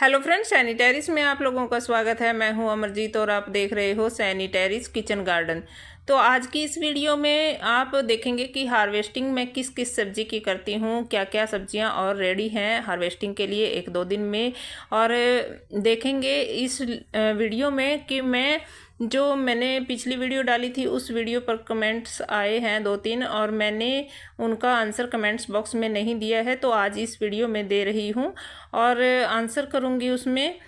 Hello friends, Saini terrace में आप लोगों का स्वागत है। मैं हूं अमरजीत और आप देख रहे हो सैनी टेरेस किचन गार्डन। तो आज की इस वीडियो में आप देखेंगे कि हार्वेस्टिंग मैं किस किस सब्जी की करती हूं, क्या क्या सब्जियां और रेडी हैं हार्वेस्टिंग के लिए एक दो दिन में। और देखेंगे इस वीडियो में कि मैंने पिछली वीडियो डाली थी उस वीडियो पर कमेंट्स आए हैं दो तीन, और मैंने उनका आंसर कमेंट्स बॉक्स में नहीं दिया है, तो आज इस वीडियो में दे रही हूँ और आंसर करूँगी उसमें।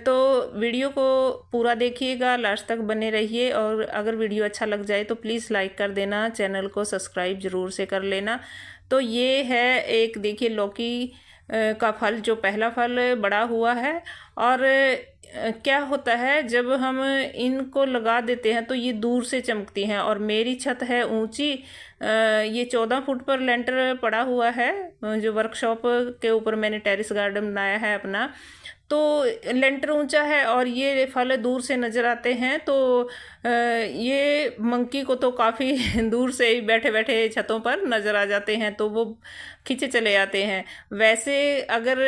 तो वीडियो को पूरा देखिएगा, लास्ट तक बने रहिए। और अगर वीडियो अच्छा लग जाए तो प्लीज़ लाइक कर देना, चैनल को सब्सक्राइब ज़रूर से कर लेना। तो ये है एक, देखिए, लौकी का फल, जो पहला फल बड़ा हुआ है। और क्या होता है, जब हम इनको लगा देते हैं तो ये दूर से चमकती हैं। और मेरी छत है ऊंची, ये 14 फुट पर लेंटर पड़ा हुआ है, जो वर्कशॉप के ऊपर मैंने टेरेस गार्डन बनाया है अपना। तो लेंटर ऊंचा है और ये फल दूर से नज़र आते हैं। तो ये मंकी को तो काफ़ी दूर से ही बैठे बैठे छतों पर नज़र आ जाते हैं, तो वो खींचे चले आते हैं। वैसे अगर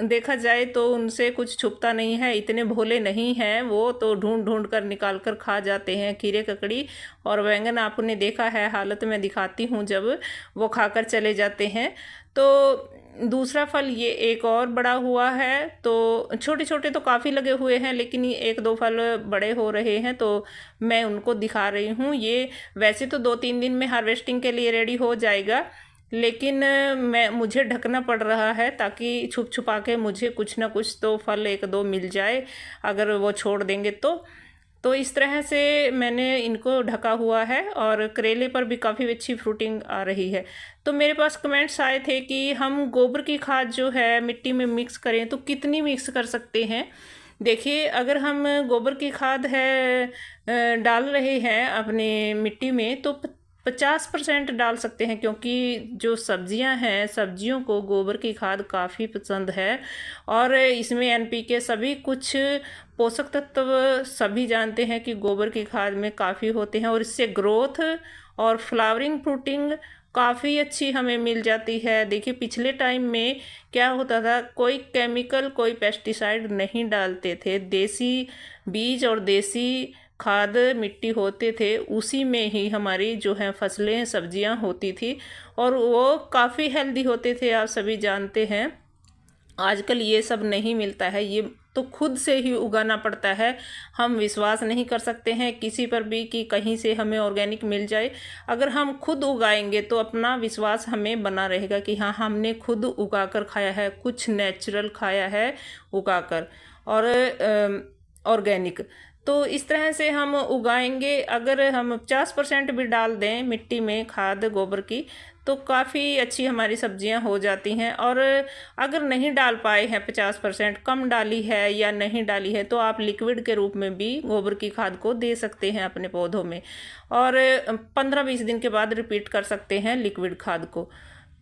देखा जाए तो उनसे कुछ छुपता नहीं है, इतने भोले नहीं हैं वो, तो ढूंढ ढूंढ कर निकाल कर खा जाते हैं। खीरे ककड़ी और बैंगन आपने देखा है हालत में दिखाती हूँ, जब वो खाकर चले जाते हैं। तो दूसरा फल ये एक और बड़ा हुआ है। तो छोटे छोटे तो काफ़ी लगे हुए हैं, लेकिन ये एक दो फल बड़े हो रहे हैं, तो मैं उनको दिखा रही हूँ। ये वैसे तो 2-3 दिन में हार्वेस्टिंग के लिए रेडी हो जाएगा, लेकिन मुझे ढकना पड़ रहा है ताकि छुप छुपा के मुझे कुछ ना कुछ तो फल एक दो मिल जाए, अगर वो छोड़ देंगे तो इस तरह से मैंने इनको ढका हुआ है। और करेले पर भी काफ़ी अच्छी फ्रूटिंग आ रही है। तो मेरे पास कमेंट्स आए थे कि हम गोबर की खाद जो है मिट्टी में मिक्स करें तो कितनी मिक्स कर सकते हैं। देखिए, अगर हम गोबर की खाद डाल रहे हैं अपने मिट्टी में, तो 50% डाल सकते हैं, क्योंकि जो सब्जियां हैं, सब्जियों को गोबर की खाद काफ़ी पसंद है। और इसमें एनपीके सभी कुछ पोषक तत्व सभी जानते हैं कि गोबर की खाद में काफ़ी होते हैं, और इससे ग्रोथ और फ्लावरिंग फ्रूटिंग काफ़ी अच्छी हमें मिल जाती है। देखिए, पिछले टाइम में क्या होता था, कोई केमिकल कोई पेस्टिसाइड नहीं डालते थे, देसी बीज और देसी खाद मिट्टी होते थे, उसी में ही हमारी जो है फसलें सब्जियां होती थी, और वो काफ़ी हेल्दी होते थे, आप सभी जानते हैं। आजकल ये सब नहीं मिलता है, ये तो खुद से ही उगाना पड़ता है। हम विश्वास नहीं कर सकते हैं किसी पर भी कि कहीं से हमें ऑर्गेनिक मिल जाए। अगर हम खुद उगाएंगे तो अपना विश्वास हमें बना रहेगा कि हाँ, हमने खुद उगाकर खाया है, कुछ नेचुरल खाया है उगाकर, और ऑर्गेनिक। तो इस तरह से हम उगाएंगे। अगर हम 50% भी डाल दें मिट्टी में खाद गोबर की, तो काफ़ी अच्छी हमारी सब्जियां हो जाती हैं। और अगर नहीं डाल पाए हैं, 50% कम डाली है या नहीं डाली है, तो आप लिक्विड के रूप में भी गोबर की खाद को दे सकते हैं अपने पौधों में, और 15-20 दिन के बाद रिपीट कर सकते हैं लिक्विड खाद को।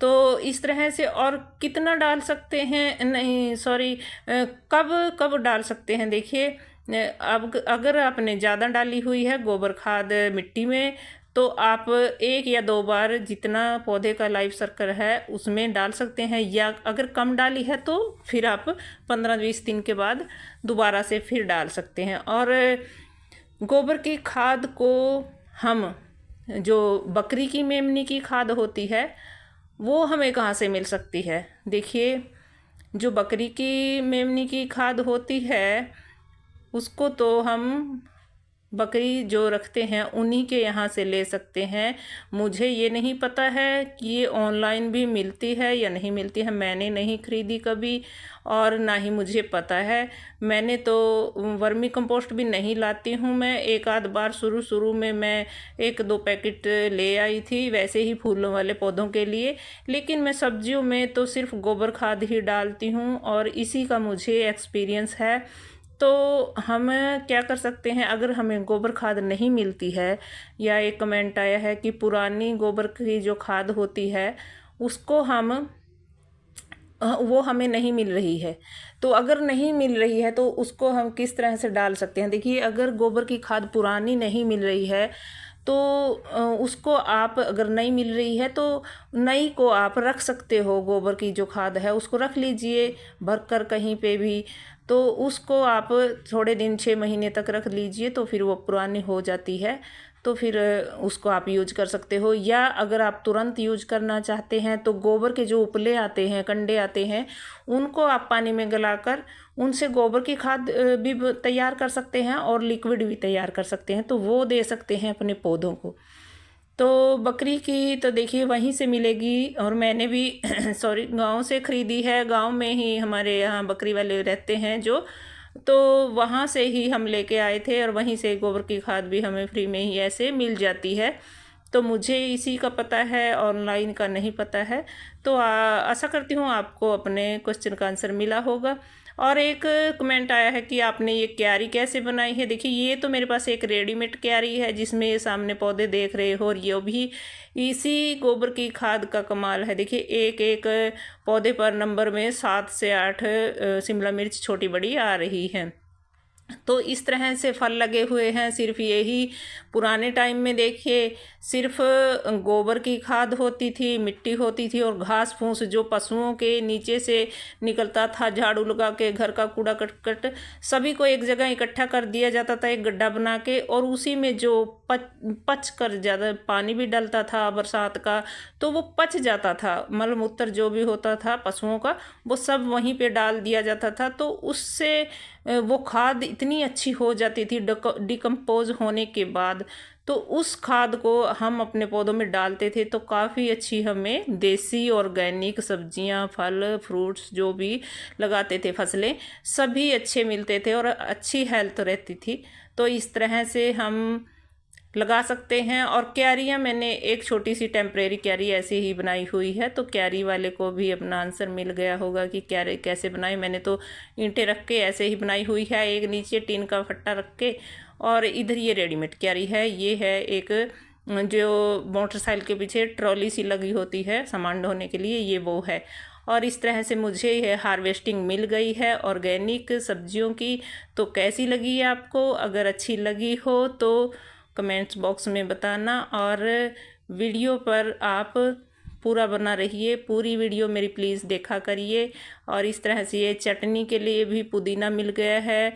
तो इस तरह से। और कितना डाल सकते हैं, नहीं सॉरी, कब कब डाल सकते हैं, देखिए, अब अगर आपने ज़्यादा डाली हुई है गोबर खाद मिट्टी में, तो आप 1 या 2 बार जितना पौधे का लाइफ सर्कल है उसमें डाल सकते हैं। या अगर कम डाली है तो फिर आप 15-20 दिन के बाद दोबारा से फिर डाल सकते हैं। और गोबर की खाद को हम, जो बकरी की मेमनी की खाद होती है, वो हमें कहाँ से मिल सकती है। देखिए, जो बकरी की मेमनी की खाद होती है, उसको तो हम बकरी जो रखते हैं उन्हीं के यहाँ से ले सकते हैं। मुझे ये नहीं पता है कि ये ऑनलाइन भी मिलती है या नहीं मिलती है, मैंने नहीं खरीदी कभी, और ना ही मुझे पता है। मैंने तो वर्मी कंपोस्ट भी नहीं लाती हूँ मैं। एक आध बार शुरू में मैं 1-2 पैकेट ले आई थी, वैसे ही फूलों वाले पौधों के लिए, लेकिन मैं सब्जियों में तो सिर्फ गोबर खाद ही डालती हूँ, और इसी का मुझे एक्सपीरियंस है। तो हम क्या कर सकते हैं, अगर हमें गोबर खाद नहीं मिलती है, या एक कमेंट आया है कि पुरानी गोबर की जो खाद होती है उसको वो हमें नहीं मिल रही है, तो अगर नहीं मिल रही है तो उसको हम किस तरह से डाल सकते हैं। देखिए, अगर गोबर की खाद पुरानी नहीं मिल रही है तो उसको आप अगर नहीं मिल रही है तो नई को आप रख सकते हो। गोबर की जो खाद है उसको रख लीजिए भर कर कहीं पे भी, तो उसको आप थोड़े दिन 6 महीने तक रख लीजिए तो फिर वो पुरानी हो जाती है, तो फिर उसको आप यूज कर सकते हो। या अगर आप तुरंत यूज करना चाहते हैं तो गोबर के जो उपले आते हैं, कंडे आते हैं, उनको आप पानी में गलाकर उनसे गोबर की खाद भी तैयार कर सकते हैं और लिक्विड भी तैयार कर सकते हैं, तो वो दे सकते हैं अपने पौधों को। तो बकरी की तो देखिए वहीं से मिलेगी, और मैंने भी सॉरी गांव से ख़रीदी है। गांव में ही हमारे यहाँ बकरी वाले रहते हैं जो, तो वहाँ से ही हम लेके आए थे और वहीं से गोबर की खाद भी हमें फ्री में ही ऐसे मिल जाती है। तो मुझे इसी का पता है, ऑनलाइन का नहीं पता है। तो आशा करती हूँ आपको अपने क्वेश्चन का आंसर मिला होगा। और एक कमेंट आया है कि आपने ये क्यारी कैसे बनाई है। देखिए ये तो मेरे पास एक रेडीमेड क्यारी है जिसमें ये सामने पौधे देख रहे हो, और ये भी इसी गोबर की खाद का कमाल है। देखिए एक एक पौधे पर नंबर में 7 से 8 शिमला मिर्च छोटी बड़ी आ रही हैं। तो इस तरह से फल लगे हुए हैं। सिर्फ यही पुराने टाइम में देखिए सिर्फ गोबर की खाद होती थी, मिट्टी होती थी और घास फूस जो पशुओं के नीचे से निकलता था, झाड़ू लगा के घर का कूड़ा कट सभी को एक जगह इकट्ठा कर दिया जाता था, एक गड्ढा बना के, और उसी में जो पच कर ज़्यादा पानी भी डलता था बरसात का तो वो पच जाता था। मल मूत्र जो भी होता था पशुओं का वो सब वहीं पे डाल दिया जाता था, तो उससे वो खाद इतनी अच्छी हो जाती थी डिकम्पोज होने के बाद। तो उस खाद को हम अपने पौधों में डालते थे तो काफ़ी अच्छी हमें देसी ऑर्गेनिक सब्जियां, फल, फ्रूट्स जो भी लगाते थे, फसलें सभी अच्छे मिलते थे और अच्छी हेल्थ रहती थी। तो इस तरह से हम लगा सकते हैं। और क्यारियाँ मैंने एक छोटी सी टेम्परेरी क्यारी ऐसे ही बनाई हुई है, तो क्यारी वाले को भी अपना आंसर मिल गया होगा कि क्यारी कैसे बनाई। मैंने तो ईंटें रख के ऐसे ही बनाई हुई है, एक नीचे टीन का फट्टा रख के, और इधर ये रेडीमेड क्यारी है। ये है एक जो मोटरसाइकिल के पीछे ट्रॉली सी लगी होती है सामान ढोने के लिए, ये वो है। और इस तरह से मुझे यह हार्वेस्टिंग मिल गई है ऑर्गेनिक सब्जियों की। तो कैसी लगी आपको? अगर अच्छी लगी हो तो कमेंट्स बॉक्स में बताना, और वीडियो पर आप पूरा बना रहिए, पूरी वीडियो मेरी प्लीज़ देखा करिए। और इस तरह से ये चटनी के लिए भी पुदीना मिल गया है,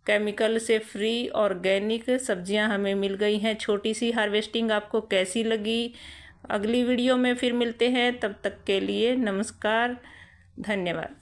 केमिकल से फ्री ऑर्गेनिक सब्जियां हमें मिल गई हैं। छोटी सी हार्वेस्टिंग आपको कैसी लगी? अगली वीडियो में फिर मिलते हैं, तब तक के लिए नमस्कार, धन्यवाद।